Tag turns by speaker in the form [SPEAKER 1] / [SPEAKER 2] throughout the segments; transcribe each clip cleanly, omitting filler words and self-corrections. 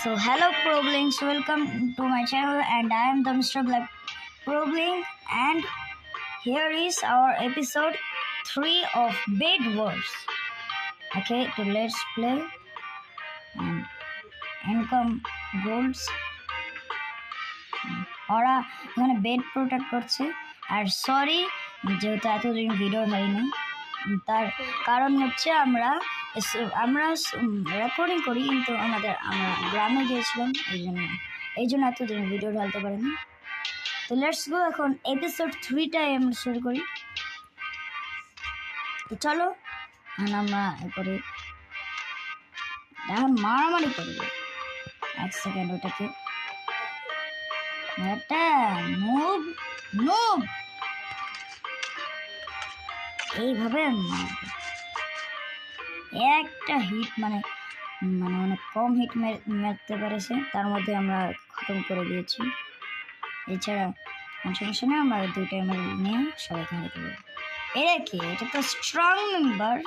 [SPEAKER 1] So hello Problings, welcome to my channel and I am the Mr. Black Probling and here is our episode 3 of Bed Wars. Okay, so let's play and income goals. ওরা এখানে bed protect করছে আর sorry যেহেতু এতদিন video হয়নি তার কারণ হচ্ছে আমরা রেকর্ডিং করি কিন্তু আমরা গ্রামে গিয়েছিলাম এই জন্য এতদিন ভিডিও ঢালতে পারিনি। তো লেটস গো, এখন এপিসোড 3টাই আমরা শুরু করি। তো চলো আমরা করি, এখন মারামারি করবো। এক সেকেন্ড, ওটাকে একটা মুভ এইভাবে একটা হিট মানে অনেক কম হিট মারতে পেরেছে, তার মধ্যে আমরা খতম করে দিয়েছি। এছাড়া সমস্যা নেই, আমরা দুইটাই নিয়ে সবাইকে হারাতে পারবো। এটা কি? এটা তো স্ট্রং মেম্বার।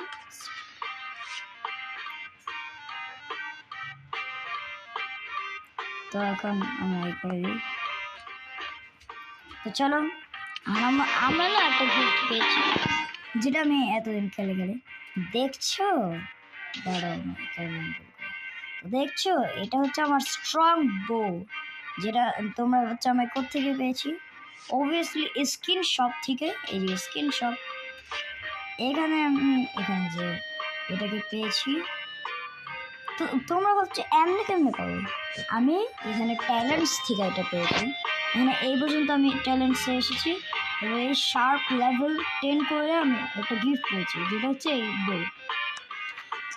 [SPEAKER 1] তো এখন আমরা এই করে দিই। তো চলো, আমরা না একটা গিফট পেয়েছি যেটা আমি এতদিন খেলে দেখছো। দাঁড়াও, তো দেখছো, এটা হচ্ছে আমার স্ট্রং বো, যেটা তোমরা হচ্ছে আমি কোত্থেকে পেয়েছি? অবভিয়াসলি স্কিন শপ থেকে। এই যে স্কিন শপ, এখানে যে এটাকে পেয়েছি। তো তোমরা ভাবছো এমনি কেমনি পাবো? আমি এখানে ট্যালেন্টস থেকে এটা পেয়েছি। এখানে এই পর্যন্ত আমি ট্যালেন্টসে এসেছি, এবার এই শার্প লেভেল 10 করে আমি একটা গিফট পেয়েছি, যেটা হচ্ছে এই বো।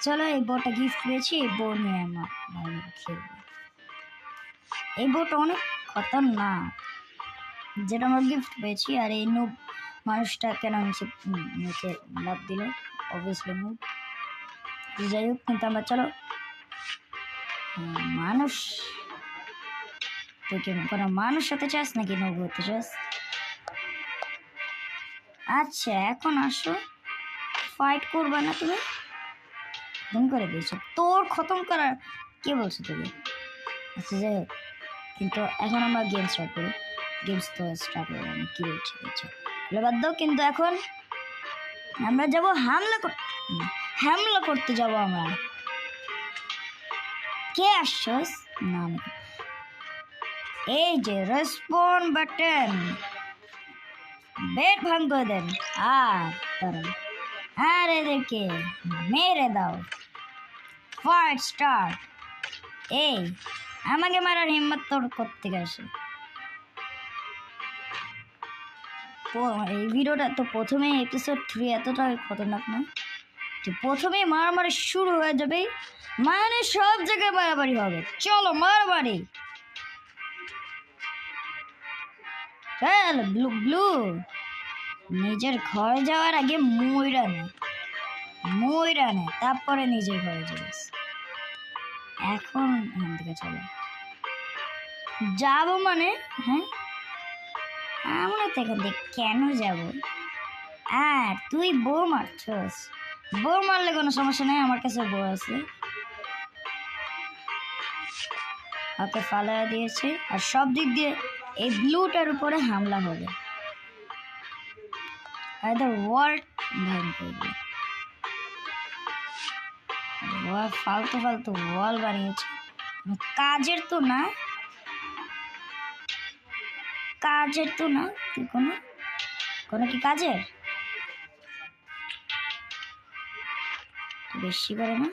[SPEAKER 1] চলো, এই বউটা গিফট পেয়েছি, এই বউ নিয়ে আমার ভালো খেলবো। এই বউটা অনেক খতরনাক, যেটা আমরা গিফট পেয়েছি। আর এই নুব মানুষটা কেন নিচে লাভ দিল? Obviously noob. যাই হোক, কিন্তু আমরা চলো মানুষ, তুই কি কোনো মানুষ হতে চাস নাকি নুব হতে চাস? আচ্ছা, এখন আসো, ফাইট করবা না তুমি? খতম করে দিয়েছো, তোর খতম করার কে বলছো তুমি? আচ্ছা, যাই হোক, কিন্তু এখন আমরা গেম স্টার্ট করি। গেমস তো স্টার্ট করে আমি কী বলছি বাদ দাও। কিন্তু এখন আমরা যাবো হামলা করতে যাবো আমরা। কে আসছস? না, এই যে রেসপন বাটন, বেড ভাঙ করে দেন আর এদেরকে মেরে দাও। Fight start. এই আমাকে মারার হিম্মত তোর করতে গেছে? এই ভিডিওটা তো প্রথমে এপিসোড 3 এতটা খতরনাক না যে প্রথমেই মারামারি শুরু হয়ে যাবে, মানে সব জায়গায় মারামারি হবে। চলো মারামারি। চল ব্লু, নিজের ঘরে যাওয়ার আগে ময়রা নে, তারপরে নিজের ঘরে যাবিস। এখন এখান থেকে চলো যাবো, মানে হ্যাঁ, আমরা তো এখান থেকে কেন যাব? আর তুই বউ মারছস? বউ মারলে কোনো সমস্যা নেই, আমার কাছে বউ আছে। ওকে ফালা দিয়েছে আর সব দিক দিয়ে এই ব্লুটার উপরে হামলা হবে। ওয়ার্ল্ড ভাঙ করবে, ফালতু ওয়াল বানিয়েছে, কাজের তো না তুই কোনো কি কাজের? বেশি করে না,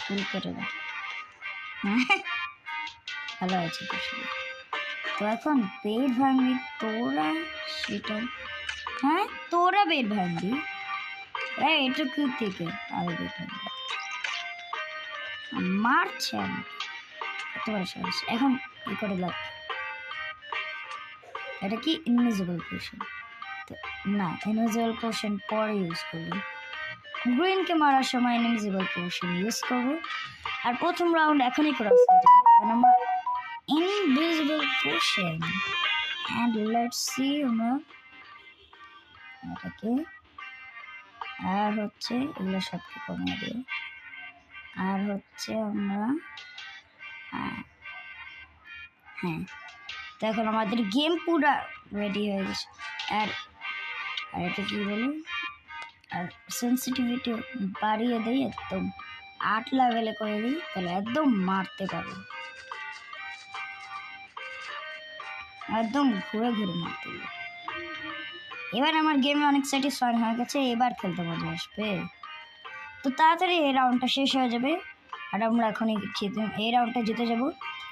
[SPEAKER 1] ফুল কেটে দেয়। ভালো আছে তো। তো এখন বেড ভাঙবি তোরা, সেটা হ্যাঁ, তোরা বেড ভাঙবি। এটা কি থেকে আরে বেড ভাঙবি মারছে আমি, এতবার সাহস। এখন ই করে লাভ, এটা কি ইনভিজিবল পোশন? না, ইনভিজিবল পোশন পরে ইউজ করবো। গ্রিনকে মারার সময় ইনভিজিবল পোশন ইউজ করবো। আর প্রথম রাউন্ড এখনই ক্রস হয়ে যাবে, কারণ আমরা invisible potion. And let's see, আমরা এটাকে আর হচ্ছে এগুলো সবকে কমিয়ে দিই। আর হচ্ছে আমরা হ্যাঁ, তো এখন আমাদের গেম পুরা রেডি হয়ে গেছে। আর আর এটা কী বলি, আর সেন্সিটিভিটি বাড়িয়ে দিই, একদম 8 লেভেলে করে দিই, তাহলে একদম মারতে পারবো, একদম ঘুরে ঘুরে মারতে পারবো। এবার আমার গেমে অনেক স্যাটিসফাই হয়ে গেছে, এবার খেলতে মজা আসবে। তো তাড়াতাড়ি এই রাউন্ডটা শেষ হয়ে যাবে, আর আমরা এখনই এই রাউন্ডটা জিতে যাব।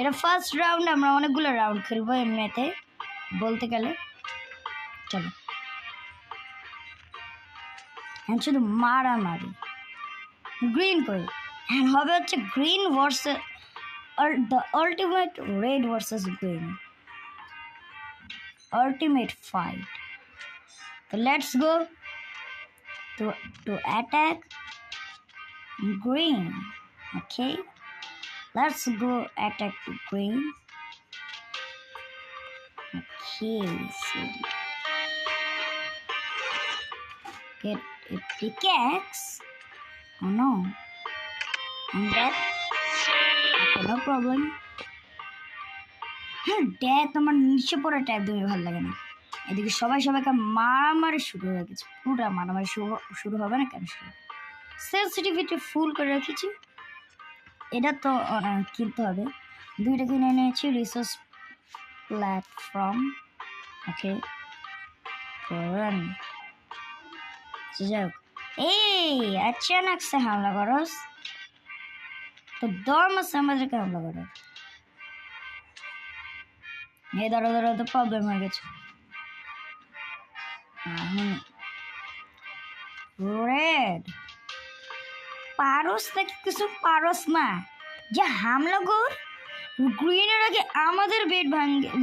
[SPEAKER 1] এটা ফার্স্ট রাউন্ড, আমরা অনেকগুলো রাউন্ড খেলবো এমনিতে বলতে গেলে। চলো, হ্যাঁ শুধু মারামারি। গ্রিন করি, হ্যাঁ হবে হচ্ছে green versus the ultimate red versus green, ultimate fight. So let's go to attack green. Okay, let's go attack green. Okay, so get a pickaxe. Oh no, I'm dead. Okay, no problem. হ্যাঁ, death আমার নিচে পড়ে tap দেবে ভালো লাগে না। এদিকে সবাইকে মারামারি শুরু হয়ে গেছে, পুরো মারামারি শুরু হবে না কেন? সেন্সিটিভিটি ফুল করে রেখেছি। এটা তো কিনতে হবে, 2টা কিনে নিয়েছি। রিসোর্স প্ল্যাটফর্ম, ওকে রান। যাই হোক, এই अचानक से হামলা করস, তো দম আছে আমাদেরকে হামলা করো। এই ধরো তো প্রবলেম হয়ে গেছে। রেড পারস নাকি কিছু পারস না, যে হামলা কর গ্রিনের আগে আমাদের বেড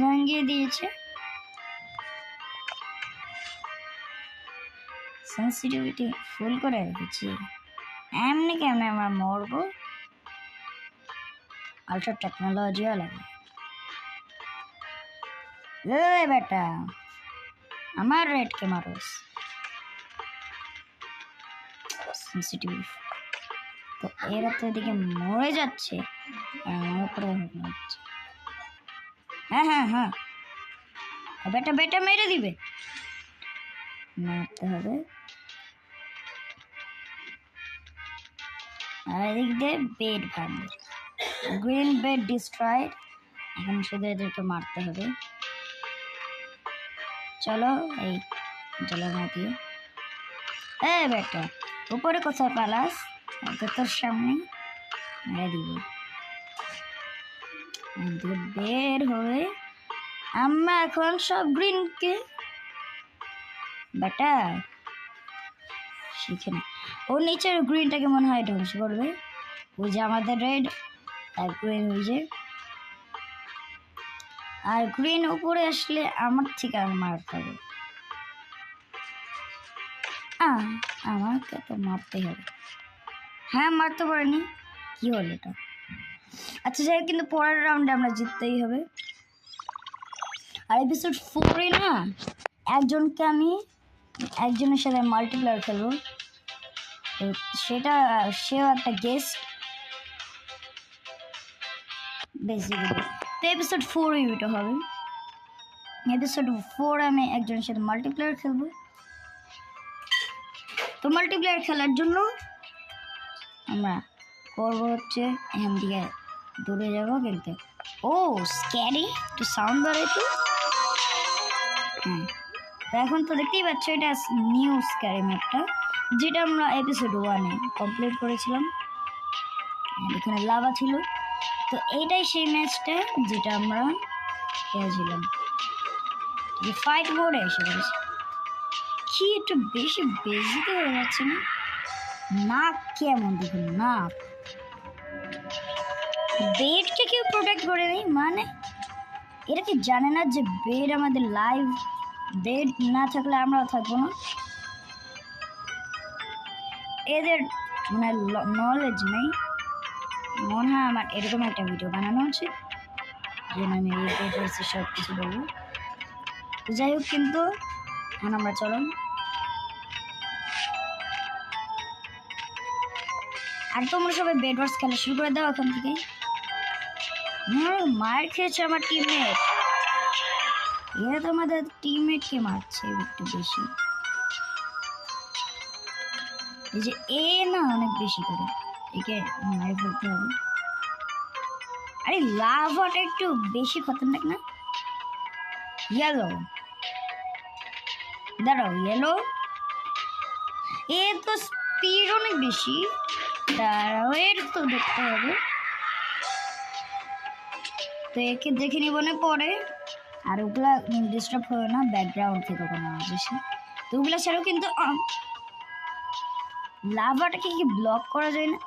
[SPEAKER 1] ভাঙিয়ে দিয়েছে। সেন্সিটিভিটি ফুল করে রেখেছি, এমনি কেমনে আমরা মরবো? আলট্রা টেকনোলজিও লাগে। বেটা আমার রেডকে মারোস, সেন্সিটিভ। তো এরা তো এদিকে মরে যাচ্ছে, আমার উপরে হচ্ছে। হ্যাঁ বেটা মেরে দিবে, মারতে হবে। আর এদিক দিয়ে বেড ভাঙবে, গ্রিন বেড ডিস্ট্রয়েড। এখন শুধু এদেরকে মারতে হবে। চলো, এই জলের মধ্যে বেটা উপরে কোথায় পালাস? তোর সামনে মেরে দিব। বের হয়ে আমরা এখন সব গ্রিনকে বেটা শিখে না, ও নিচের গ্রিনটাকে মনে হয় ধ্বংস করবে। ওই যে আমাদের রেড আর গ্রিন, ওই যে আর গ্রিন উপরে আসলে আমার থেকে আর মার খাবে। আমাকে তো মারতে হবে। হ্যাঁ, মারতে পারিনি, কি হলো এটা? আচ্ছা যাই, কিন্তু পরের রাউন্ডে আমরা জিততেই হবে। আর এপিসোড 4-এ না একজনকে আমি একজনের সাথে মাল্টিপ্লেয়ার খেলবো, সেও একটা গেস্ট বেসিক্যালি। তো এপিসোড 4-এ এটা হবে। এপিসোড 4 আমি একজনের সাথে মাল্টিপ্লেয়ার খেলবো। তো মাল্টিপ্লেয়ার খেলার জন্য আমরা করবো হচ্ছে এখান থেকে দূরে যাবো, কিন্তু স্ক্যারি একটু সাউন্ড বাড়াইতো। হ্যাঁ, এখন তো দেখতেই পাচ্ছ এটা নিউ স্ক্যারি ম্যাপটা, যেটা আমরা এপিসোড 1-এ কমপ্লিট করেছিলাম। এখানে লাভা ছিল, তো এইটাই সেই ম্যাচটা যেটা আমরা খেলেছিলাম। ফাইট মোডে এসে পড়েছে। কি একটু বেশি বেজিতে হয়ে যাচ্ছে না? নাক কেমন দেখুন, নাক। বেডকে কেউ প্রোটেক্ট করে নেই, মানে এটা কি জানে না যে বেড আমাদের লাইভ? বেড না থাকলে আমরাও থাকবো না। এদের মানে নলেজ নেই মনে হয়। আমার এরকম একটা ভিডিও বানানো উচিত, যেন আমি এই বেড সব কিছু বলবো। যাই হোক, কিন্তু এখন আমরা চলো, আর তোমরা সবাই বেড ওয়ার্স খেলা শুরু করে দাও এখন থেকে। মার খেয়েছে আমার টিমমেট। এরা তো আমাদের টিমমেটকে মারছে একটু বেশি। এই যে এ না অনেক বেশি করে একে মারে ফেলতে হবে। আরে লাভাটা একটু বেশি খতরনাক না? ইয়েলো, দাঁড়াও, ইয়েলো এ তো স্পিড অনেক বেশি। দাঁড়াও, এর তো দেখতে হবে। তো একে দেখে নিব না পরে। আর ওগুলা ডিস্টার্ব হবে না, ব্যাকগ্রাউন্ড থেকে কোনো আওয়াজ আসে। তো ওগুলা ছাড়াও কিন্তু লাভাটাকে কি ব্লক করা যায় না?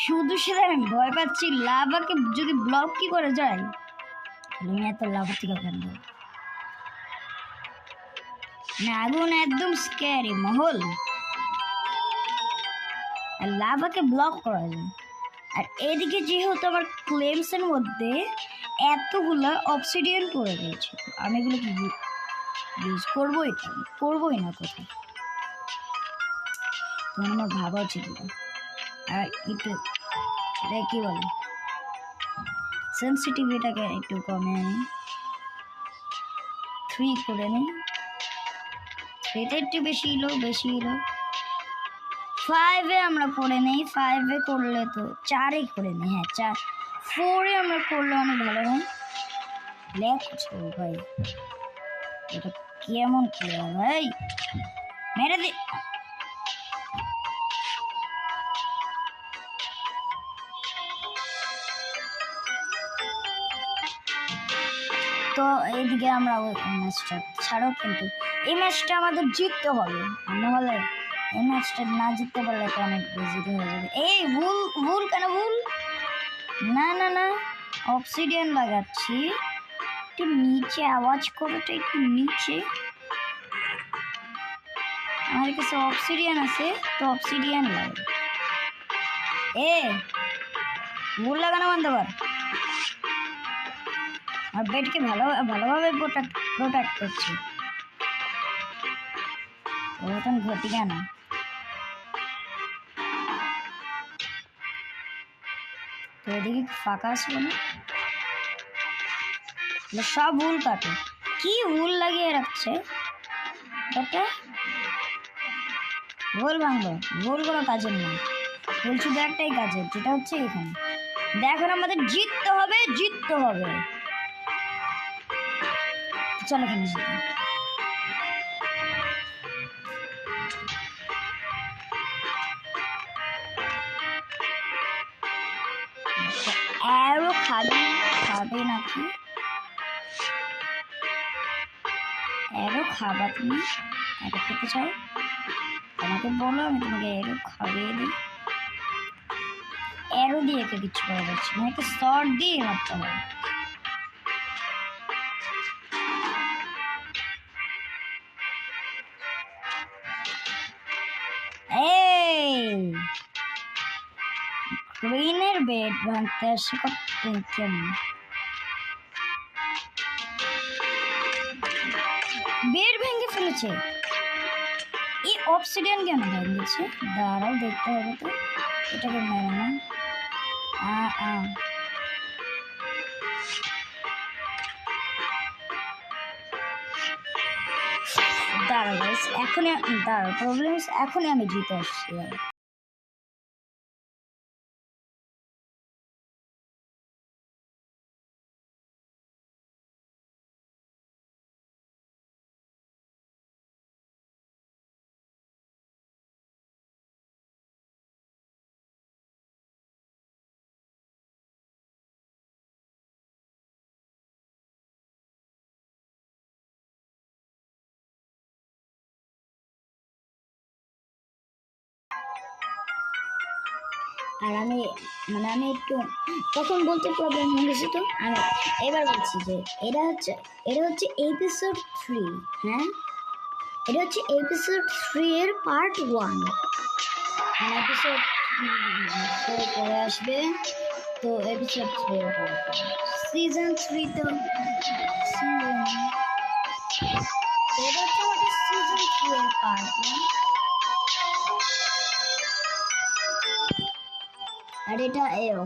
[SPEAKER 1] শুধু সেটা আমি ভয় পাচ্ছি, লাভাকে যদি ব্লক কি করে যায়? আমি এত লাভা থেকে কেন না, আগুন একদম স্ক্যারি মহল। আর লাভাকে ব্লক করা যায়। আর এদিকে যেহেতু আমার ক্লেমসের মধ্যে এতগুলো অবসিডিয়ান পড়ে গেছে, আমি এগুলো কি ইউজ করবোই না কোথায়? তখন আমার ভাবা উচিত। আর একটু এটা কি বলে, সেন্সিটিভিটাকে একটু কমে আনি, 3 করে নিই। এটা একটু বেশি এলো। 5-এ আমরা করে নেই, 5-এ করলে তো 4-এ করে নিই। হ্যাঁ 4-এ আমরা করলে অনেক ভালো হয়। লেখছো ভাই, এটা কেমন খেলা ভাই, মেরে দি। তো এইদিকে আমরা ওই ম্যাচটা ছাড়াও, কিন্তু এই ম্যাচটা আমাদের জিততে হবে, নাহলে এই ম্যাচটা না জিততে পারলে তো অনেক বেশি হয়ে যাবে। এই ভুল কেন ভুল? না অবসিডিয়ান লাগাচ্ছি। একটু নিচে আওয়াজ করোটা, একটু নিচে। আমার কাছে অবসিডিয়ান আছে, তো অবসিডিয়ান লাগে। ভুল লাগানো বন্ধ কর। আর বেডকে ভালোভাবে প্রোটেক্ট করছি। ওরকম ঘটি কেন? তো এদিকে ফাঁকা আসবে না, সব ভুল কাটে। কি ভুল লাগিয়ে রাখছে এটা? ভুল ভাঙলো, ভুল কোনো কাজের না। ভুল শুধু একটাই কাজের, যেটা হচ্ছে এখানে। দেখুন আমাদের জিততে হবে। চলো এখানে জিতে। আরো খাবে নাকি? আরো খাবা তুমি? আরো খেতে চাও? তোমাকে বলো, আমি তোমাকে আরো খাইয়ে দিই। অ্যারো দিয়ে একে কিছু করা যাচ্ছে না, একে শর্ট দিয়ে মারতে হবে। গ্রিনের বেড ভাঙতে আসে কেমন? বেড ভেঙে ফেলেছে। এই অবসিডিয়ান কেন ভেঙেছে? দাঁড়াও, দেখতে হবে তো। এটাকে মেরে না। দাঁড়াও এখনই, দাঁড়াও, প্রবলেম এখনই আমি জিতে আসছি। আর আমি একটু তখন বলতে প্রবলেম হয়ে গেছে। তো আমি এবার বলছি যে এটা হচ্ছে এপিসোড 3। হ্যাঁ, এটা হচ্ছে এপিসোড 3 এর পার্ট 1। এপিসোড 4 পরে আসবে। তো এপিসোড 3 সিজন 3 তো এটা হচ্ছে আমাদের সিজন 3 এর পার্ট 1। আর এটা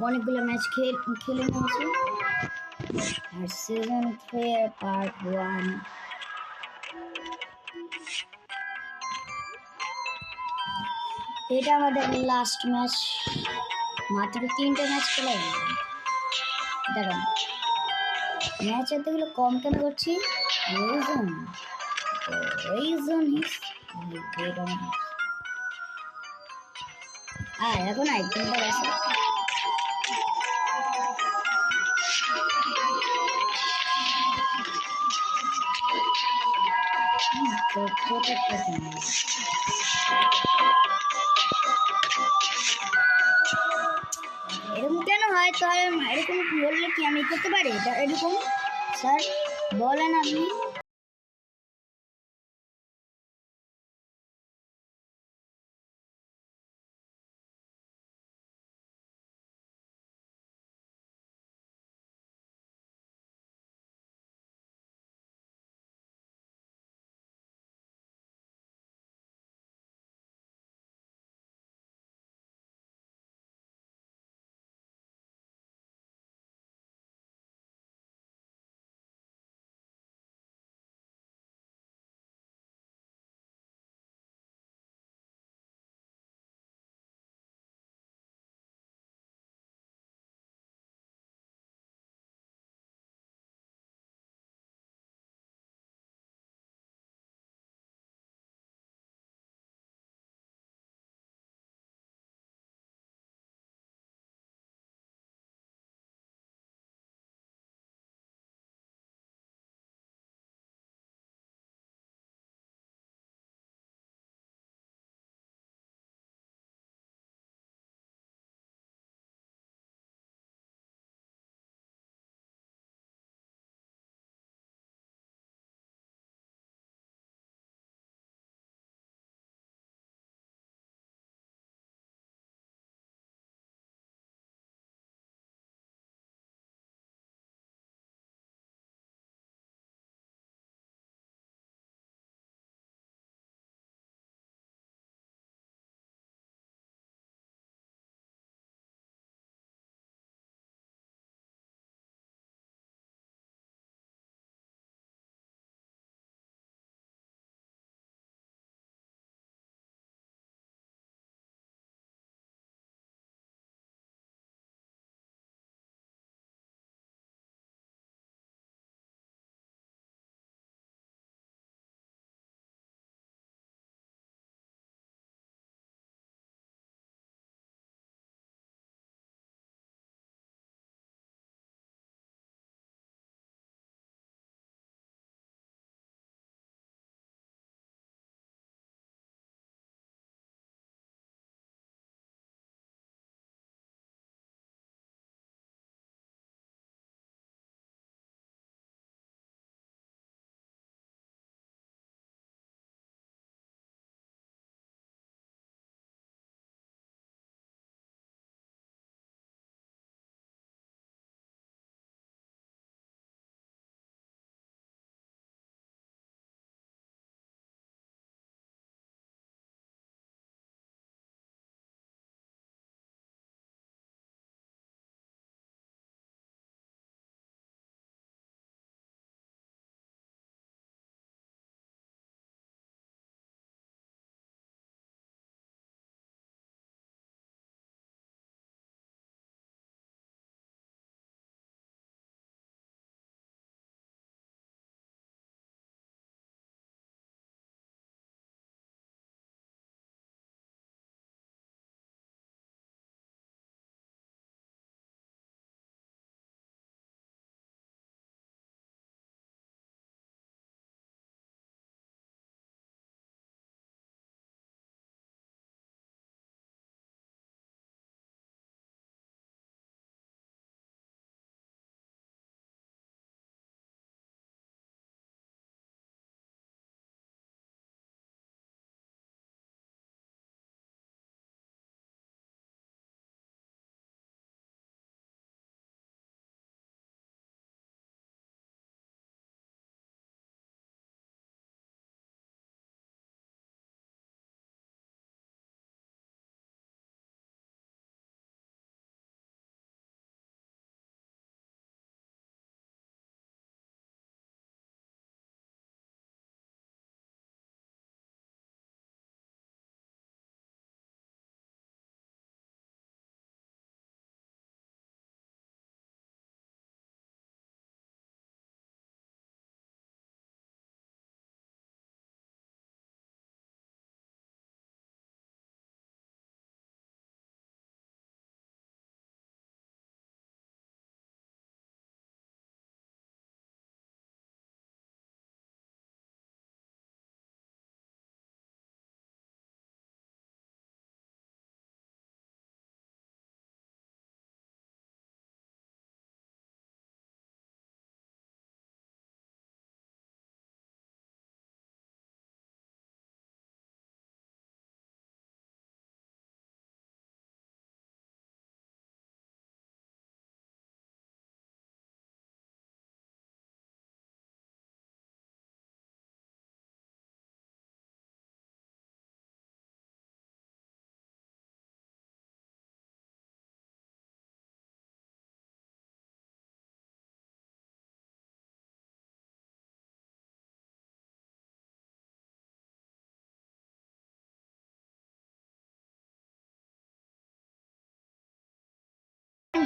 [SPEAKER 1] অনেকগুলো ম্যাচ খেলে নিয়েছি। আর সিজন 3 এর পার্ট 1। এটা আমাদের লাস্ট ম্যাচ, মাত্র 3টে ম্যাচ খেলাই। দেখুন ম্যাচ এতগুলো কম কেন করছি, রিজন ইজ এখন আইটেমটা আছে। এরকম কেন হয়? তাহলে এরকম বললে কি আমি করতে পারি এরকম? স্যার বলেন আপনি।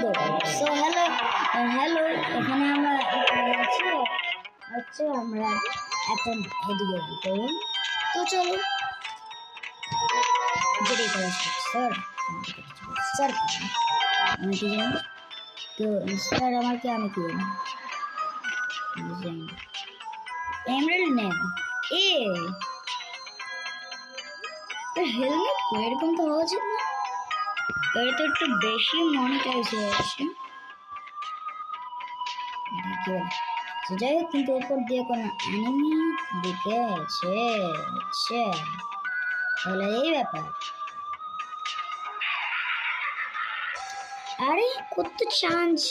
[SPEAKER 1] সুন্দর। সো হ্যালো, এখানে আমরা হচ্ছে আমরা এখন এদিকে করুন। তো চলো যেটাই করা স্যার, স্যার আমি কি জানি, তো স্যার আমার কি, আমি কি জানি, এমরাল্ড নেন এ হেলমেট এরকম তো হওয়া উচিত না, এটা তো একটু বেশি মনিটাইজ হয়ে আসছে। যাই হোক, কিন্তু উপর দিয়ে কোনো অ্যানিমি ঢুকেছে। আচ্ছা, তাহলে এই ব্যাপার। আরে কত চান্স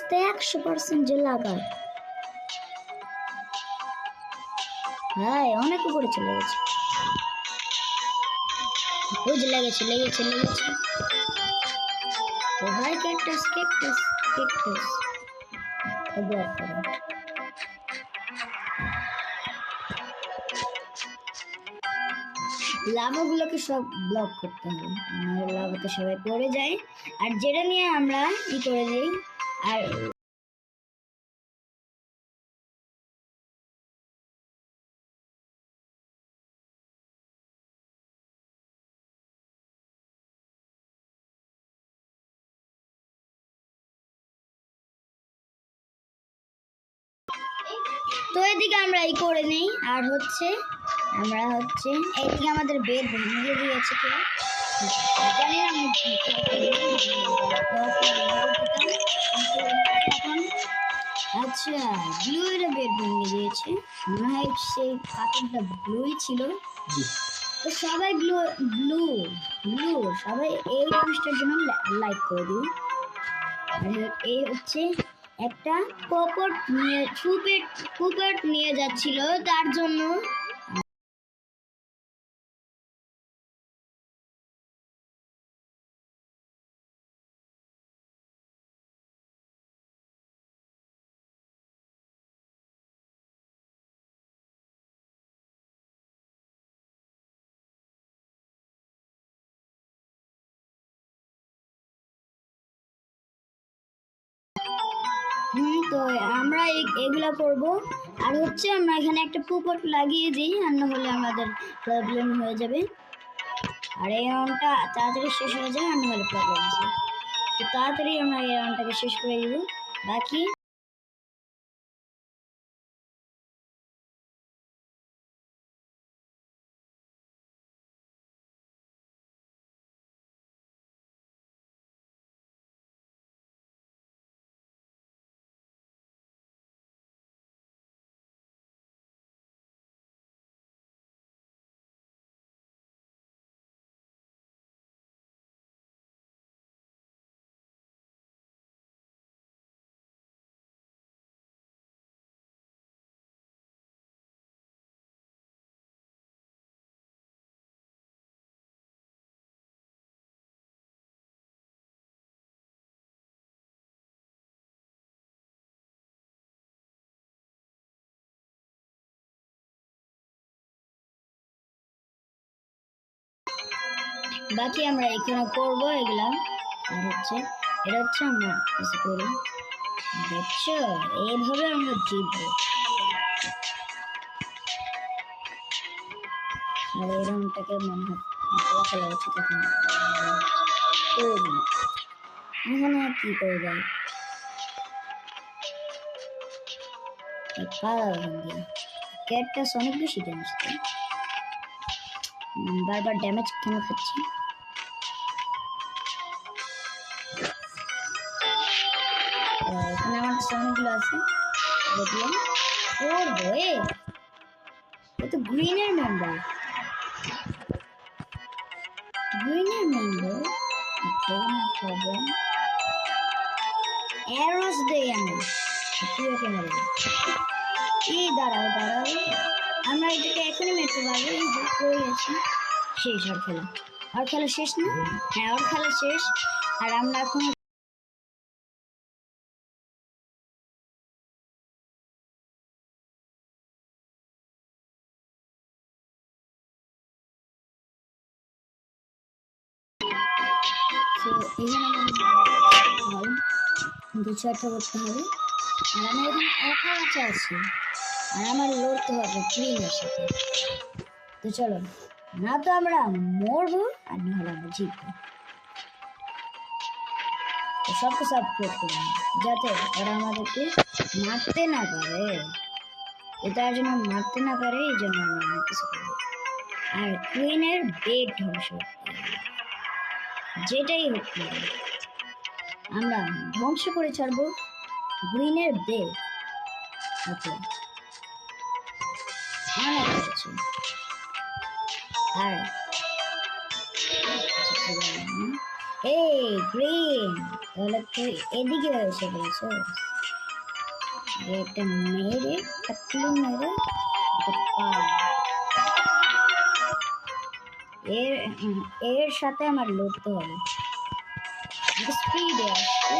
[SPEAKER 1] তো 100% যে লাগার। ভাই অনেক উপরে চলে গেছে। ওই যে লেগেছে। ও ভাই ক্যাকটাস ব্লক করো। লাভাগুলোকে সব ব্লক করতে হবে, লাভাতে সবাই পড়ে যায়। আর যেটা নিয়ে আমরা কি করে দিই, আর তো এদিকে আমরা এই করে নেই। আর হচ্ছে আমরা এইদিকে আমাদের বেড ভেঙে দিয়েছে কেউ, জানি না। এখন আচ্ছা, ব্লু এর বেড ভেঙে দিয়েছে, মনে হয় সেই কাপড়টা ব্লুই ছিল। তো সবাই ব্লু সবাই এই জিনিসটার জন্য লাইক করে দিই। এই হচ্ছে একটা পুপেট নিয়ে যাচ্ছিল, তার জন্য তো আমরা এগুলা করব। আর হচ্ছে আমরা এখানে একটা পুপট লাগিয়ে দিই, আর না হলে আমাদের প্রবলেম হয়ে যাবে। আর এই রাউন্ডটা তাড়াতাড়ি শেষ হয়ে যায়, আর না হলে প্রবলেম আছে। তো তাড়াতাড়ি আমরা এই রাউন্ডটাকে শেষ করে দিব। বাকি আমরা এখানে করব এগুলা। আর হচ্ছে এটা হচ্ছে আমরা কিছু করি, দেখছো, এইভাবে আমরা জিতবো। আর এই রাউন্ডটাকে মনে হয় খেলা হচ্ছে তখন। তো এখানে কি করবো, ক্যাটটাস অনেক বেশি ড্যামেজ দেয়, বারবার ড্যামেজ কেন খাচ্ছি। এখানে আমার অনেকগুলো আছে, দেখলাম করবো। এ তো গ্রিনের মেম্বার, প্রবলেম। অ্যারোস দেই আমি, তুই ওকে মেরে কি দাঁড়াও, আমরা এটাকে এখনই মেরতে পারবো। এই যে করে গেছি, শেষ। আর খেলা শেষ না? হ্যাঁ, ওর খেলা শেষ। আর আমরা এখন এখানে দু চারটা করতে হবে। আর আমি এখানে একা একা আছি, আর আমার লড়তে হবে ক্লিনের সাথে। তো চলো, না তো আমরা মরবো আর না হলে আমরা জিতবো। তো সব কিছু আপগ্রেড করলাম যাতে ওরা আমাদেরকে মারতে না পারে। এটার জন্য মারতে না পারে, এই জন্য আমরা অনেক কিছু করবো। আর কুইনের বেড ধ্বংস করতে হবে। যেটাই হোক না কেন, আমরা ধ্বংস করে ছাড়বো গ্রিনের বেড। ওকে, অনেক কিছু। আর এই গ্রিন, তাহলে তুই এদিকে এসে পড়েছো। একটা মেরে একটা মেরে এর সাথে আমার লড়তে হবে। স্পিডে আসছে।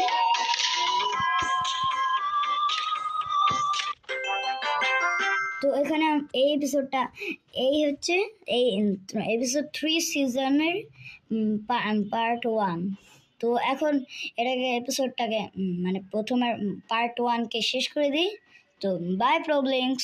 [SPEAKER 1] তো এখানে এই এপিসোডটা এই হচ্ছে এই এপিসোড 3 সিজনের পার্ট 1। তো এখন এটাকে এপিসোডটাকে মানে প্রথমে পার্ট 1কে শেষ করে দিই। তো বাই প্রবলেমস।